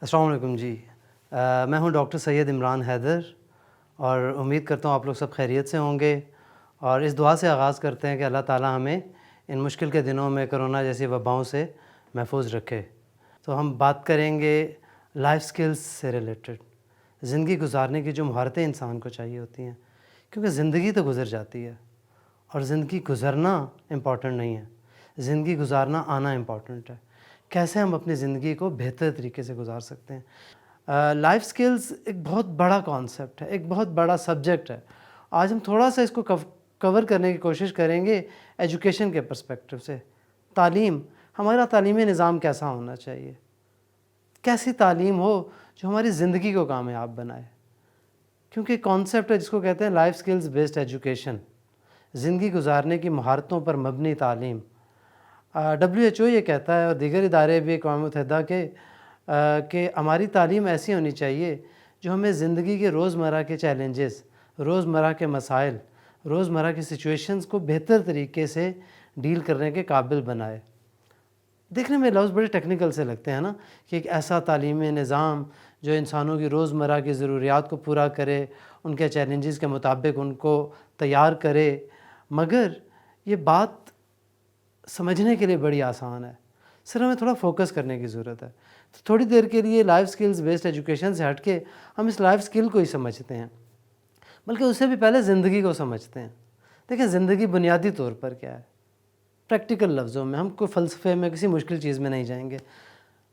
السلام علیکم جی. میں ہوں ڈاکٹر سید عمران حیدر اور امید کرتا ہوں آپ لوگ سب خیریت سے ہوں گے، اور اس دعا سے آغاز کرتے ہیں کہ اللہ تعالیٰ ہمیں ان مشکل کے دنوں میں کرونا جیسی وباؤں سے محفوظ رکھے. تو ہم بات کریں گے لائف سکلز سے ریلیٹڈ، زندگی گزارنے کی جو مہارتیں انسان کو چاہیے ہوتی ہیں، کیونکہ زندگی تو گزر جاتی ہے اور زندگی گزرنا امپورٹنٹ نہیں ہے، زندگی گزارنا آنا امپورٹنٹ ہے. کیسے ہم اپنی زندگی کو بہتر طریقے سے گزار سکتے ہیں. لائف سکلز ایک بہت بڑا کانسیپٹ ہے، ایک بہت بڑا سبجیکٹ ہے. آج ہم تھوڑا سا اس کو کور کرنے کی کوشش کریں گے ایجوکیشن کے پرسپیکٹو سے. تعلیم، ہمارا تعلیمی نظام کیسا ہونا چاہیے، کیسی تعلیم ہو جو ہماری زندگی کو کامیاب بنائے. کیونکہ کانسیپٹ ہے جس کو کہتے ہیں لائف سکلز بیسڈ ایجوکیشن، زندگی گزارنے کی مہارتوں پر مبنی تعلیم. WHO یہ کہتا ہے اور دیگر ادارے بھی اقوام متحدہ کے کہ ہماری تعلیم ایسی ہونی چاہیے جو ہمیں زندگی کے روزمرہ کے چیلنجز، روزمرہ کے مسائل، روزمرہ کی سچویشنز کو بہتر طریقے سے ڈیل کرنے کے قابل بنائے. دیکھنے میں لفظ بڑے ٹیکنیکل سے لگتے ہیں نا، کہ ایک ایسا تعلیمی نظام جو انسانوں کی روزمرہ کی ضروریات کو پورا کرے، ان کے چیلنجز کے مطابق ان کو تیار کرے. مگر یہ بات سمجھنے کے لیے بڑی آسان ہے، صرف ہمیں تھوڑا فوکس کرنے کی ضرورت ہے. تو تھوڑی دیر کے لیے لائف سکلز بیسڈ ایجوکیشن سے ہٹ کے ہم اس لائف سکل کو ہی سمجھتے ہیں، بلکہ اس سے بھی پہلے زندگی کو سمجھتے ہیں. دیکھیں زندگی بنیادی طور پر کیا ہے، پریکٹیکل لفظوں میں، ہم کوئی فلسفے میں کسی مشکل چیز میں نہیں جائیں گے.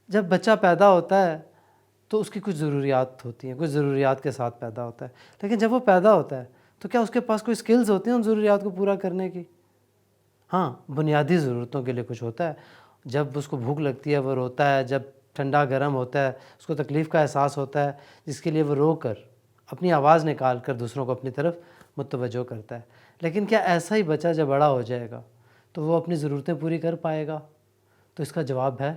جب بچہ پیدا ہوتا ہے تو اس کی کچھ ضروریات ہوتی ہیں، کچھ ضروریات کے ساتھ پیدا ہوتا ہے. لیکن جب وہ پیدا ہوتا ہے تو کیا اس کے پاس کوئی سکلز ہوتی ہیں ان ضروریات کو پورا کرنے کی؟ ہاں، بنیادی ضرورتوں کے لیے کچھ ہوتا ہے. جب اس کو بھوک لگتی ہے وہ روتا ہے، جب ٹھنڈا گرم ہوتا ہے اس کو تکلیف کا احساس ہوتا ہے، جس کے لیے وہ رو کر اپنی آواز نکال کر دوسروں کو اپنی طرف متوجہ کرتا ہے. لیکن کیا ایسا ہی بچہ جب بڑا ہو جائے گا تو وہ اپنی ضرورتیں پوری کر پائے گا؟ تو اس کا جواب ہے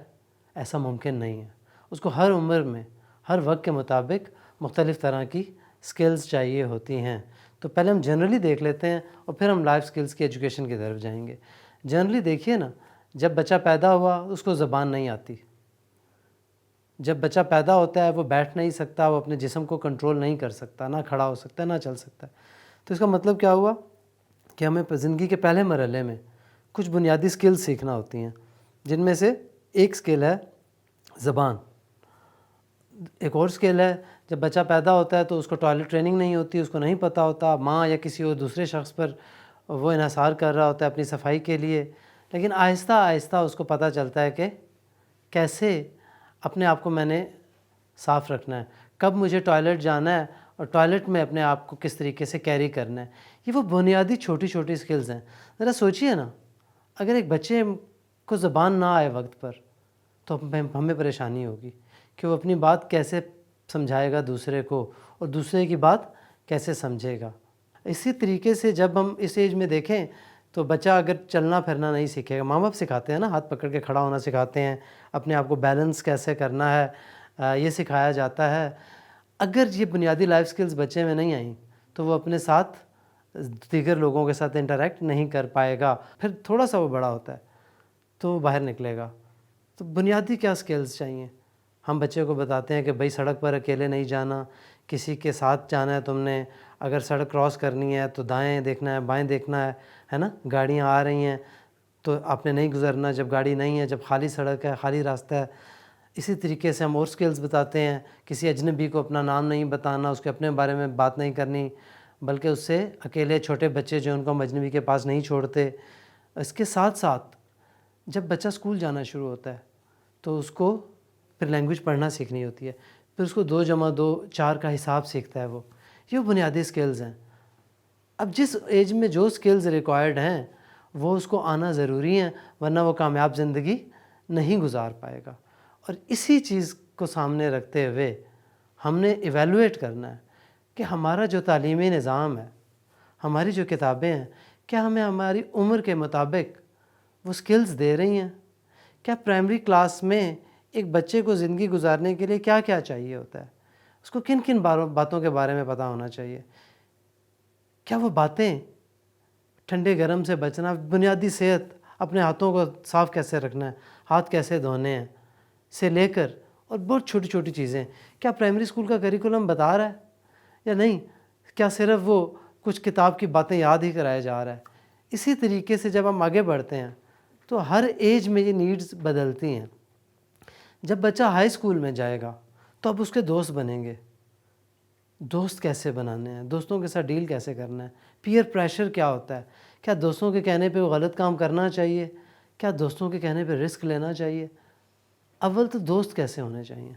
ایسا ممکن نہیں ہے. اس کو ہر عمر میں، ہر وقت کے مطابق مختلف طرح کی سکلز چاہیے ہوتی ہیں. تو پہلے ہم جنرلی دیکھ لیتے ہیں اور پھر ہم لائف سکلز کی ایجوکیشن کی طرف جائیں گے. جنرلی دیکھیے نا، جب بچہ پیدا ہوا اس کو زبان نہیں آتی. جب بچہ پیدا ہوتا ہے وہ بیٹھ نہیں سکتا، وہ اپنے جسم کو کنٹرول نہیں کر سکتا، نہ کھڑا ہو سکتا ہے نہ چل سکتا ہے. تو اس کا مطلب کیا ہوا کہ ہمیں زندگی کے پہلے مرحلے میں کچھ بنیادی سکلز سیکھنا ہوتی ہیں، جن میں سے ایک سکل ہے زبان. ایک اور سکل ہے، جب بچہ پیدا ہوتا ہے تو اس کو ٹوائلٹ ٹریننگ نہیں ہوتی، اس کو نہیں پتہ ہوتا، ماں یا کسی اور دوسرے شخص پر وہ انحصار کر رہا ہوتا ہے اپنی صفائی کے لیے. لیکن آہستہ آہستہ اس کو پتہ چلتا ہے کہ کیسے اپنے آپ کو میں نے صاف رکھنا ہے، کب مجھے ٹوائلٹ جانا ہے اور ٹوائلٹ میں اپنے آپ کو کس طریقے سے کیری کرنا ہے. یہ وہ بنیادی چھوٹی چھوٹی سکلز ہیں. ذرا سوچئے نا، اگر ایک بچے کو زبان نہ آئے وقت پر تو ہمیں پریشانی ہوگی کہ وہ اپنی بات کیسے سمجھائے گا دوسرے کو اور دوسرے کی بات کیسے سمجھے گا. اسی طریقے سے جب ہم اس ایج میں دیکھیں تو بچہ اگر چلنا پھرنا نہیں سیکھے گا، ماں باپ سکھاتے ہیں نا، ہاتھ پکڑ کے کھڑا ہونا سکھاتے ہیں، اپنے آپ کو بیلنس کیسے کرنا ہے یہ سکھایا جاتا ہے. اگر یہ بنیادی لائف سکلز بچے میں نہیں آئیں تو وہ اپنے ساتھ دیگر لوگوں کے ساتھ انٹریکٹ نہیں کر پائے گا. پھر تھوڑا سا وہ بڑا ہوتا ہے تو وہ باہر نکلے گا. تو بنیادی کیا سکلز چاہیے؟ ہم بچے کو بتاتے ہیں کہ بھائی سڑک پر اکیلے نہیں جانا، کسی کے ساتھ جانا ہے تم نے. اگر سڑک کراس کرنی ہے تو دائیں دیکھنا ہے، بائیں دیکھنا ہے نا. گاڑیاں آ رہی ہیں تو آپ نے نہیں گزرنا جب گاڑی نہیں ہے، جب خالی سڑک ہے، خالی راستہ ہے. اسی طریقے سے ہم اور سکلز بتاتے ہیں، کسی اجنبی کو اپنا نام نہیں بتانا، اس کے اپنے بارے میں بات نہیں کرنی، بلکہ اس سے اکیلے چھوٹے بچے جو ان کو ہم اجنبی کے پاس نہیں چھوڑتے. اس کے ساتھ ساتھ جب بچہ اسکول جانا شروع ہوتا ہے تو اس کو پھر لینگویج پڑھنا سیکھنی ہوتی ہے، پھر اس کو 2 + 2 = 4 کا حساب سیکھتا ہے. یہ بنیادی سکلز ہیں. اب جس ایج میں جو سکلز ریکوائرڈ ہیں وہ اس کو آنا ضروری ہیں، ورنہ وہ کامیاب زندگی نہیں گزار پائے گا. اور اسی چیز کو سامنے رکھتے ہوئے ہم نے ایویلویٹ کرنا ہے کہ ہمارا جو تعلیمی نظام ہے، ہماری جو کتابیں ہیں، کیا ہمیں ہماری عمر کے مطابق وہ سکلز دے رہی ہیں؟ کیا پرائمری کلاس میں ایک بچے کو زندگی گزارنے کے لیے کیا کیا چاہیے ہوتا ہے؟ اس کو کن کن باتوں کے بارے میں پتہ ہونا چاہیے؟ کیا وہ باتیں، ٹھنڈے گرم سے بچنا، بنیادی صحت، اپنے ہاتھوں کو صاف کیسے رکھنا ہے، ہاتھ کیسے دھونے ہیں سے لے کر اور بہت چھوٹی چھوٹی چیزیں. کیا پرائمری اسکول کا کریکولم بتا رہا ہے یا نہیں؟ کیا صرف وہ کچھ کتاب کی باتیں یاد ہی کرایا جا رہا ہے؟ اسی طریقے سے جب ہم آگے بڑھتے ہیں تو ہر ایج میں یہ نیڈز بدلتی ہیں. جب بچہ ہائی اسکول میں جائے گا تو اب اس کے دوست بنیں گے. دوست کیسے بنانے ہیں، دوستوں کے ساتھ ڈیل کیسے کرنا ہے، پیئر پریشر کیا ہوتا ہے، کیا دوستوں کے کہنے پہ وہ غلط کام کرنا چاہیے، کیا دوستوں کے کہنے پہ رسک لینا چاہیے. اول تو دوست کیسے ہونے چاہیے.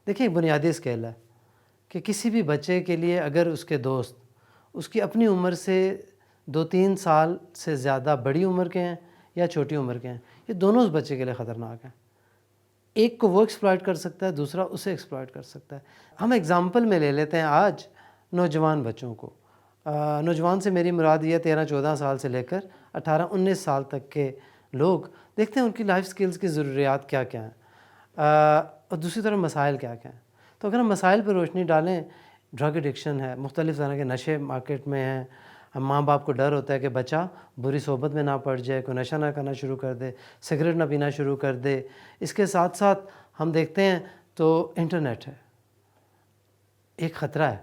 دیکھیں ایک بنیادی اسکیل ہے کہ کسی بھی بچے کے لیے اگر اس کے دوست اس کی اپنی عمر سے 2-3 سال سے زیادہ بڑی عمر کے ہیں یا چھوٹی عمر کے ہیں، یہ دونوں اس بچے کے لیے خطرناک ہیں. ایک کو وہ ایکسپلائٹ کر سکتا ہے، دوسرا اسے ایکسپلائٹ کر سکتا ہے. ہم ایگزامپل میں لے لیتے ہیں آج نوجوان بچوں کو. نوجوان سے میری مراد یہ 13-14 سال سے لے کر 18-19 سال تک کے لوگ. دیکھتے ہیں ان کی لائف سکلز کی ضروریات کیا کیا ہیں اور دوسری طرف مسائل کیا کیا ہیں. تو اگر ہم مسائل پہ روشنی ڈالیں، ڈرگ ایڈکشن ہے، مختلف طرح کے نشے مارکیٹ میں ہیں. ماں باپ کو ڈر ہوتا ہے کہ بچہ بری صحبت میں نہ پڑ جائے، کوئی نشہ نہ کرنا شروع کر دے، سگریٹ نہ پینا شروع کر دے. اس کے ساتھ ساتھ ہم دیکھتے ہیں تو انٹرنیٹ ہے، ایک خطرہ ہے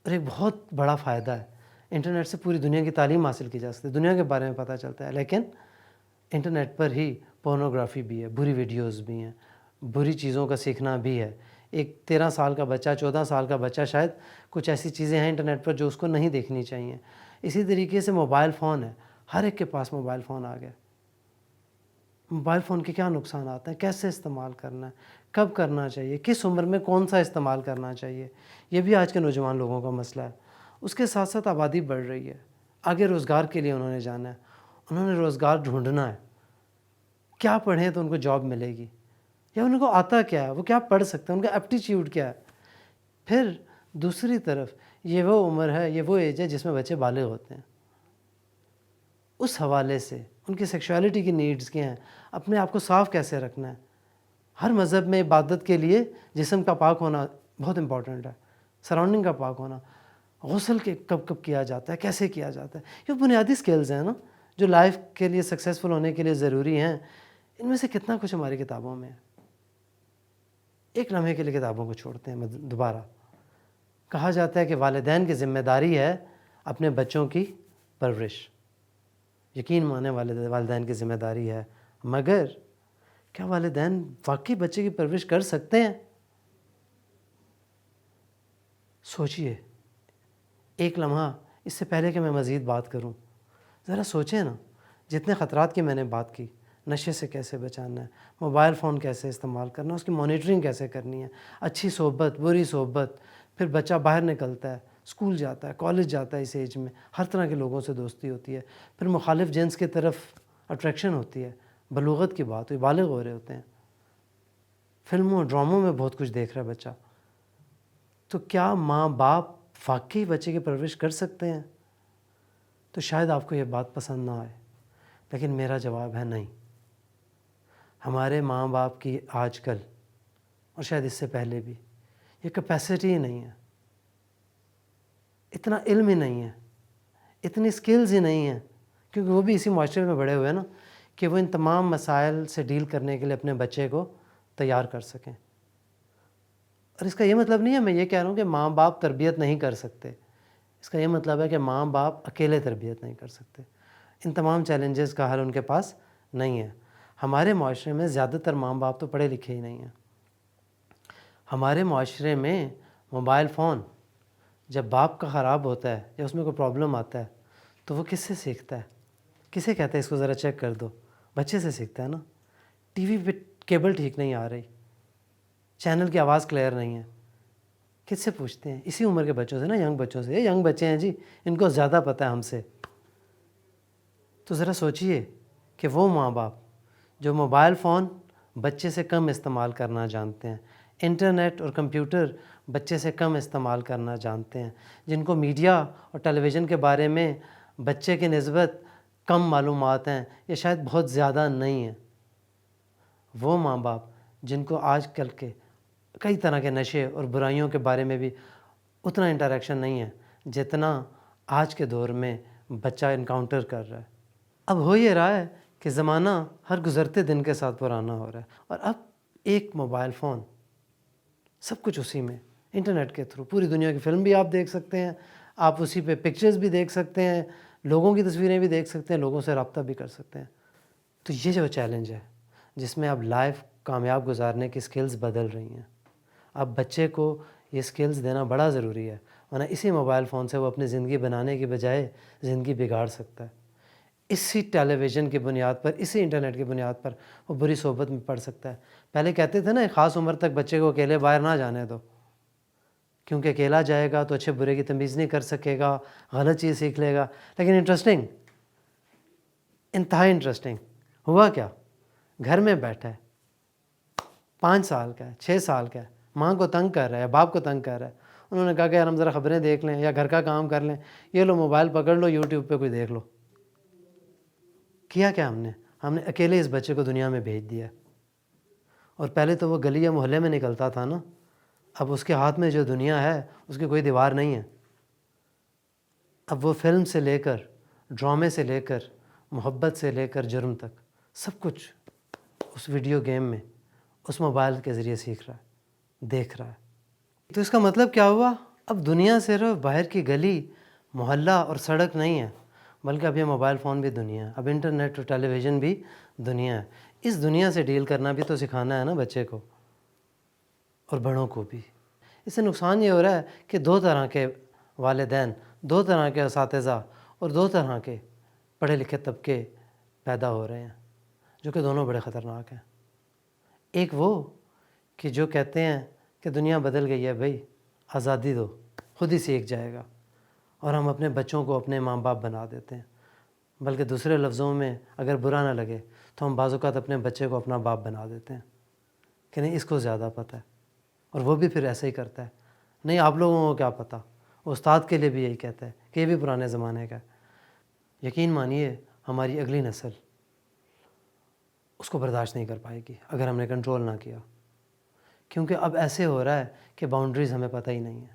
اور ایک بہت بڑا فائدہ ہے. انٹرنیٹ سے پوری دنیا کی تعلیم حاصل کی جا سکتی ہے، دنیا کے بارے میں پتہ چلتا ہے. لیکن انٹرنیٹ پر ہی پورنوگرافی بھی ہے، بری ویڈیوز بھی ہیں، بری چیزوں کا سیکھنا بھی ہے. ایک 13 سال کا بچہ، 14 سال کا بچہ، شاید کچھ ایسی چیزیں ہیں انٹرنیٹ پر جو اس کو نہیں دیکھنی چاہیے. اسی طریقے سے موبائل فون ہے، ہر ایک کے پاس موبائل فون آ گیا. موبائل فون کے کیا نقصانات ہیں، کیسے استعمال کرنا ہے، کب کرنا چاہیے، کس عمر میں کون سا استعمال کرنا چاہیے، یہ بھی آج کے نوجوان لوگوں کا مسئلہ ہے. اس کے ساتھ ساتھ آبادی بڑھ رہی ہے، آگے روزگار کے لیے انہوں نے جانا ہے، انہوں نے روزگار ڈھونڈنا ہے. کیا پڑھیں تو ان کو جاب ملے گی، یا ان کو آتا کیا ہے، وہ کیا پڑھ سکتے ہیں، ان کا ایپٹیچیوڈ کیا ہے. پھر دوسری طرف یہ وہ عمر ہے، یہ وہ ایج ہے جس میں بچے بالغ ہوتے ہیں. اس حوالے سے ان کی سیکشوالٹی کی نیڈز کیا ہیں، اپنے آپ کو صاف کیسے رکھنا ہے. ہر مذہب میں عبادت کے لیے جسم کا پاک ہونا بہت امپورٹنٹ ہے، سراؤنڈنگ کا پاک ہونا. غسل کے کب کب کیا جاتا ہے، کیسے کیا جاتا ہے، یہ بنیادی سکلز ہیں نا جو لائف کے لیے سکسیزفل ہونے کے لیے ضروری ہیں. ان میں سے کتنا کچھ ہماری کتابوں میں ہے. ایک لمحے کے لیے کتابوں کو چھوڑتے ہیں دوبارہ. کہا جاتا ہے کہ والدین کی ذمہ داری ہے اپنے بچوں کی پرورش. یقین مانے والدین کی ذمہ داری ہے، مگر کیا والدین واقعی بچے کی پرورش کر سکتے ہیں؟ سوچئے ایک لمحہ. اس سے پہلے کہ میں مزید بات کروں، ذرا سوچیں نا، جتنے خطرات کی میں نے بات کی، نشے سے کیسے بچانا ہے، موبائل فون کیسے استعمال کرنا ہے، اس کی مانیٹرنگ کیسے کرنی ہے، اچھی صحبت، بری صحبت. پھر بچہ باہر نکلتا ہے، اسکول جاتا ہے، کالج جاتا ہے، اس ایج میں ہر طرح کے لوگوں سے دوستی ہوتی ہے. پھر مخالف جنس کی طرف اٹریکشن ہوتی ہے، بلوغت کی بات ہوئی، بالغ ہو رہے ہوتے ہیں. فلموں ڈراموں میں بہت کچھ دیکھ رہا ہے بچہ. تو کیا ماں باپ واقعی بچے کی پرورش کر سکتے ہیں؟ تو شاید آپ کو یہ بات پسند نہ آئے، لیکن میرا جواب ہے نہیں. ہمارے ماں باپ کی آج کل اور شاید اس سے پہلے بھی یہ کیپیسٹی ہی نہیں ہے، اتنا علم ہی نہیں ہے، اتنی سکلز ہی نہیں ہیں، کیونکہ وہ بھی اسی معاشرے میں بڑے ہوئے نا کہ وہ ان تمام مسائل سے ڈیل کرنے کے لیے اپنے بچے کو تیار کر سکیں. اور اس کا یہ مطلب نہیں ہے میں یہ کہہ رہا ہوں کہ ماں باپ تربیت نہیں کر سکتے. اس کا یہ مطلب ہے کہ ماں باپ اکیلے تربیت نہیں کر سکتے. ان تمام چیلنجز کا حل ان کے پاس نہیں ہے. ہمارے معاشرے میں زیادہ تر ماں باپ تو پڑھے لکھے ہی نہیں ہیں. ہمارے معاشرے میں موبائل فون جب باپ کا خراب ہوتا ہے یا اس میں کوئی پرابلم آتا ہے تو وہ کس سے سیکھتا ہے؟ کسے کہتا ہے اس کو ذرا چیک کر دو؟ بچے سے سیکھتا ہے نا. ٹی وی پہ کیبل ٹھیک نہیں آ رہی، چینل کی آواز کلیئر نہیں ہے، کس سے پوچھتے ہیں؟ اسی عمر کے بچوں سے نا، ینگ بچوں سے. یہ ینگ بچے ہیں جی، ان کو زیادہ پتہ ہے ہم سے. تو ذرا سوچئے کہ وہ ماں باپ جو موبائل فون بچے سے کم استعمال کرنا جانتے ہیں، انٹرنیٹ اور کمپیوٹر بچے سے کم استعمال کرنا جانتے ہیں، جن کو میڈیا اور ٹیلی ویژن کے بارے میں بچے کی نسبت کم معلومات ہیں یا شاید بہت زیادہ نہیں ہیں، وہ ماں باپ جن کو آج کل کے کئی طرح کے نشے اور برائیوں کے بارے میں بھی اتنا انٹریکشن نہیں ہے جتنا آج کے دور میں بچہ انکاؤنٹر کر رہا ہے. اب ہو یہ رہا ہے کہ زمانہ ہر گزرتے دن کے ساتھ پرانا ہو رہا ہے، اور اب ایک موبائل فون سب کچھ اسی میں انٹرنیٹ کے تھرو پوری دنیا کی فلم بھی آپ دیکھ سکتے ہیں, آپ اسی پہ پکچرز بھی دیکھ سکتے ہیں, لوگوں کی تصویریں بھی دیکھ سکتے ہیں, لوگوں سے رابطہ بھی کر سکتے ہیں. تو یہ جو چیلنج ہے جس میں اب لائف کامیاب گزارنے کی سکلز بدل رہی ہیں, اب بچے کو یہ سکلز دینا بڑا ضروری ہے, ورنہ اسی موبائل فون سے وہ اپنی زندگی بنانے کی بجائے زندگی بگاڑ سکتا ہے. اسی ٹیلی ویژن کی بنیاد پر, اسی انٹرنیٹ کی بنیاد پر وہ بری صحبت میں پڑ سکتا ہے. پہلے کہتے تھے نا ایک خاص عمر تک بچے کو اکیلے باہر نہ جانے دو, کیونکہ اکیلا جائے گا تو اچھے برے کی تمیز نہیں کر سکے گا, غلط چیز سیکھ لے گا. لیکن انٹرسٹنگ, انتہائی انٹرسٹنگ ہوا کیا, گھر میں بیٹھا ہے, 5 سال کا ہے, 6 سال کا ہے, ماں کو تنگ کر رہا ہے, باپ کو تنگ کر رہا ہے. انہوں نے کہا کہ یار ہم ذرا خبریں دیکھ لیں یا گھر کا کام کر لیں, یہ لو موبائل پکڑ لو, یوٹیوب پہ کوئی دیکھ لو. کیا ہم نے اکیلے اس بچے کو دنیا میں بھیج دیا. اور پہلے تو وہ گلی یا محلے میں نکلتا تھا نا, اب اس کے ہاتھ میں جو دنیا ہے اس کی کوئی دیوار نہیں ہے. اب وہ فلم سے لے کر, ڈرامے سے لے کر, محبت سے لے کر جرم تک سب کچھ اس ویڈیو گیم میں, اس موبائل کے ذریعے سیکھ رہا ہے, دیکھ رہا ہے. تو اس کا مطلب کیا ہوا, اب دنیا صرف باہر کی گلی, محلہ اور سڑک نہیں ہے, بلکہ اب یہ موبائل فون بھی دنیا ہے, اب انٹرنیٹ اور ٹیلی ویژن بھی دنیا ہے. اس دنیا سے ڈیل کرنا بھی تو سکھانا ہے نا بچے کو, اور بڑوں کو بھی. اس سے نقصان یہ ہو رہا ہے کہ 2 طرح کے والدین, 2 طرح کے اساتذہ اور 2 طرح کے پڑھے لکھے طبقے پیدا ہو رہے ہیں, جو کہ دونوں بڑے خطرناک ہیں. ایک وہ کہ جو کہتے ہیں کہ دنیا بدل گئی ہے بھائی, آزادی دو, خود ہی سیکھ جائے گا, اور ہم اپنے بچوں کو اپنے ماں باپ بنا دیتے ہیں. بلکہ دوسرے لفظوں میں اگر برا نہ لگے تو ہم بعض اوقات اپنے بچے کو اپنا باپ بنا دیتے ہیں کہ نہیں اس کو زیادہ پتہ ہے, اور وہ بھی پھر ایسے ہی کرتا ہے. نہیں آپ لوگوں کو کیا پتہ, وہ استاد کے لیے بھی یہی کہتا ہے کہ یہ بھی پرانے زمانے کا ہے. یقین مانیے ہماری اگلی نسل اس کو برداشت نہیں کر پائے گی اگر ہم نے کنٹرول نہ کیا, کیونکہ اب ایسے ہو رہا ہے کہ باؤنڈریز ہمیں پتہ ہی نہیں ہے.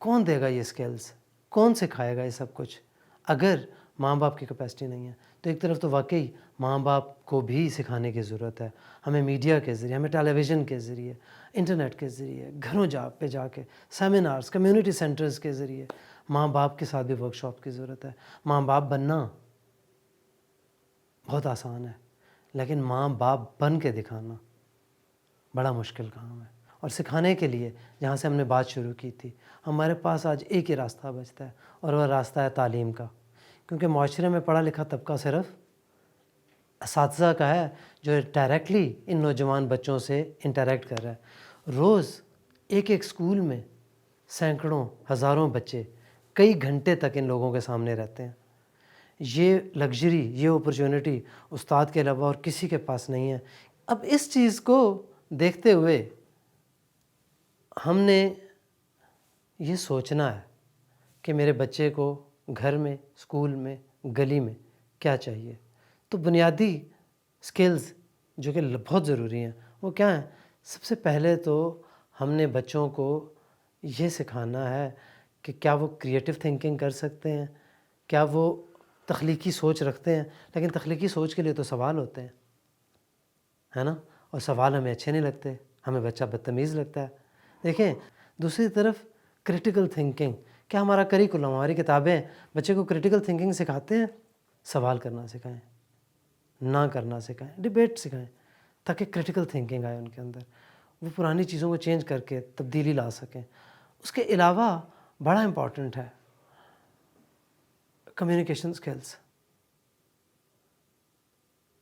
کون دے گا یہ سکلز, کون سکھائے گا یہ سب کچھ اگر ماں باپ کی کیپیسٹی نہیں ہے؟ تو ایک طرف تو واقعی ماں باپ کو بھی سکھانے کی ضرورت ہے. ہمیں میڈیا کے ذریعے, ہمیں ٹیلی ویژن کے ذریعے, انٹرنیٹ کے ذریعے, گھروں پہ جا کے سیمینارز, کمیونٹی سینٹرز کے ذریعے ماں باپ کے ساتھ بھی ورک شاپ کی ضرورت ہے. ماں باپ بننا بہت آسان ہے, لیکن ماں باپ بن کے دکھانا بڑا مشکل کام ہے. اور سکھانے کے لیے جہاں سے ہم نے بات شروع کی تھی, ہمارے پاس آج ایک ہی راستہ بچتا ہے, اور وہ راستہ ہے تعلیم کا. کیونکہ معاشرے میں پڑھا لکھا طبقہ صرف اساتذہ کا ہے جو ڈائریکٹلی ان نوجوان بچوں سے انٹریکٹ کر رہا ہے. روز ایک اسکول میں سینکڑوں ہزاروں بچے کئی گھنٹے تک ان لوگوں کے سامنے رہتے ہیں. یہ لگژری, یہ اپرچونٹی استاد کے علاوہ اور کسی کے پاس نہیں ہے. اب اس چیز کو دیکھتے ہوئے ہم نے یہ سوچنا ہے کہ میرے بچے کو گھر میں, اسکول میں, گلی میں کیا چاہیے. تو بنیادی سکلز جو کہ بہت ضروری ہیں وہ کیا ہیں؟ سب سے پہلے تو ہم نے بچوں کو یہ سکھانا ہے کہ کیا وہ کریٹیو تھنکنگ کر سکتے ہیں, کیا وہ تخلیقی سوچ رکھتے ہیں. لیکن تخلیقی سوچ کے لیے تو سوال ہوتے ہیں, ہے نا, اور سوال ہمیں اچھے نہیں لگتے, ہمیں بچہ بدتمیز لگتا ہے. دیکھیں دوسری طرف کریٹیکل تھنکنگ, کیا ہمارا کریکولم, ہماری کتابیں بچے کو کریٹیکل تھنکنگ سکھاتے ہیں؟ سوال کرنا سکھائیں, نہ کرنا سکھائیں, ڈیبیٹ سکھائیں, تاکہ کریٹیکل تھنکنگ آئے ان کے اندر, وہ پرانی چیزوں کو چینج کر کے تبدیلی لا سکیں. اس کے علاوہ بڑا امپورٹنٹ ہے کمیونیکیشن سکلز.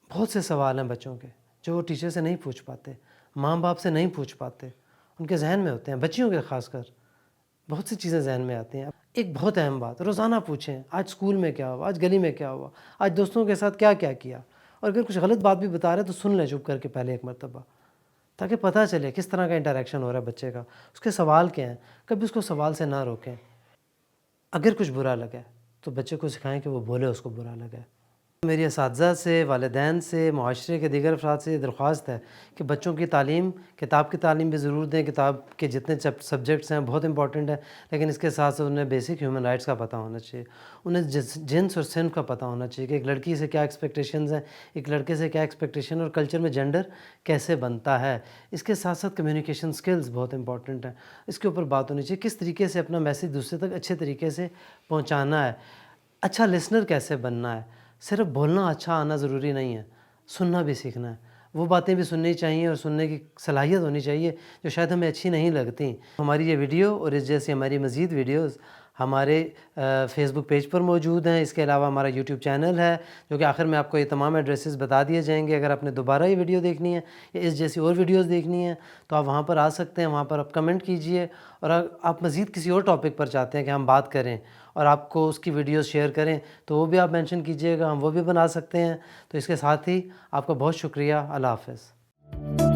بہت سے سوال ہیں بچوں کے جو وہ ٹیچر سے نہیں پوچھ پاتے, ماں باپ سے نہیں پوچھ پاتے, ان کے ذہن میں ہوتے ہیں. بچیوں کے خاص کر بہت سی چیزیں ذہن میں آتی ہیں. ایک بہت اہم بات, روزانہ پوچھیں آج اسکول میں کیا ہوا, آج گلی میں کیا ہوا, آج دوستوں کے ساتھ کیا کیا کیا. اور اگر کچھ غلط بات بھی بتا رہے تو سن لیں چپ کر کے پہلے ایک مرتبہ, تاکہ پتہ چلے کس طرح کا انٹریکشن ہو رہا ہے بچے کا, اس کے سوال کیا ہیں. کبھی اس کو سوال سے نہ روکیں. اگر کچھ برا لگا تو بچے کو سکھائیں کہ وہ بولے اس کو برا لگا ہے. میری اساتذہ سے، والدین سے، معاشرے کے دیگر افراد سے یہ درخواست ہے کہ بچوں کی تعلیم، کتاب کی تعلیم بھی ضرور دیں۔ کتاب کے جتنے سبجیکٹس ہیں بہت امپورٹنٹ ہیں، لیکن اس کے ساتھ ساتھ انہیں بیسک ہیومن رائٹس کا پتہ ہونا چاہیے۔ انہیں جنس اور صنف کا پتہ ہونا چاہیے کہ ایک لڑکی سے کیا ایکسپیکٹیشنز ہیں، ایک لڑکے سے کیا ایکسپیکٹیشن، اور کلچر میں جینڈر کیسے بنتا ہے۔ اس کے ساتھ ساتھ کمیونیکیشن سکلز بہت امپورٹنٹ ہیں، اس کے اوپر بات ہونی چاہیے، کس طریقے سے اپنا میسیج دوسرے تک اچھے طریقے سے پہنچانا ہے، اچھا لسنر کیسے بننا ہے۔ صرف بولنا اچھا آنا ضروری نہیں ہے، سننا بھی سیکھنا ہے، وہ باتیں بھی سننی چاہیے اور سننے کی صلاحیت ہونی چاہیے جو شاید ہمیں اچھی نہیں لگتیں۔ ہماری یہ ویڈیو اور اس جیسی ہماری مزید ویڈیوز ہمارے فیس بک پیج پر موجود ہیں۔ اس کے علاوہ ہمارا یوٹیوب چینل ہے، جو کہ آخر میں آپ کو یہ تمام ایڈریسز بتا دیے جائیں گے۔ اگر آپ نے دوبارہ یہ ویڈیو دیکھنی ہے یا اس جیسی اور ویڈیوز دیکھنی ہیں تو آپ وہاں پر آ سکتے ہیں، وہاں پر آپ کمنٹ کیجئے، اور آپ مزید کسی اور ٹاپک پر چاہتے ہیں کہ ہم بات کریں اور آپ کو اس کی ویڈیوز شیئر کریں تو وہ بھی آپ مینشن کیجئے گا، ہم وہ بھی بنا سکتے ہیں۔ تو اس کے ساتھ ہی آپ کا بہت شکریہ۔ اللہ حافظ۔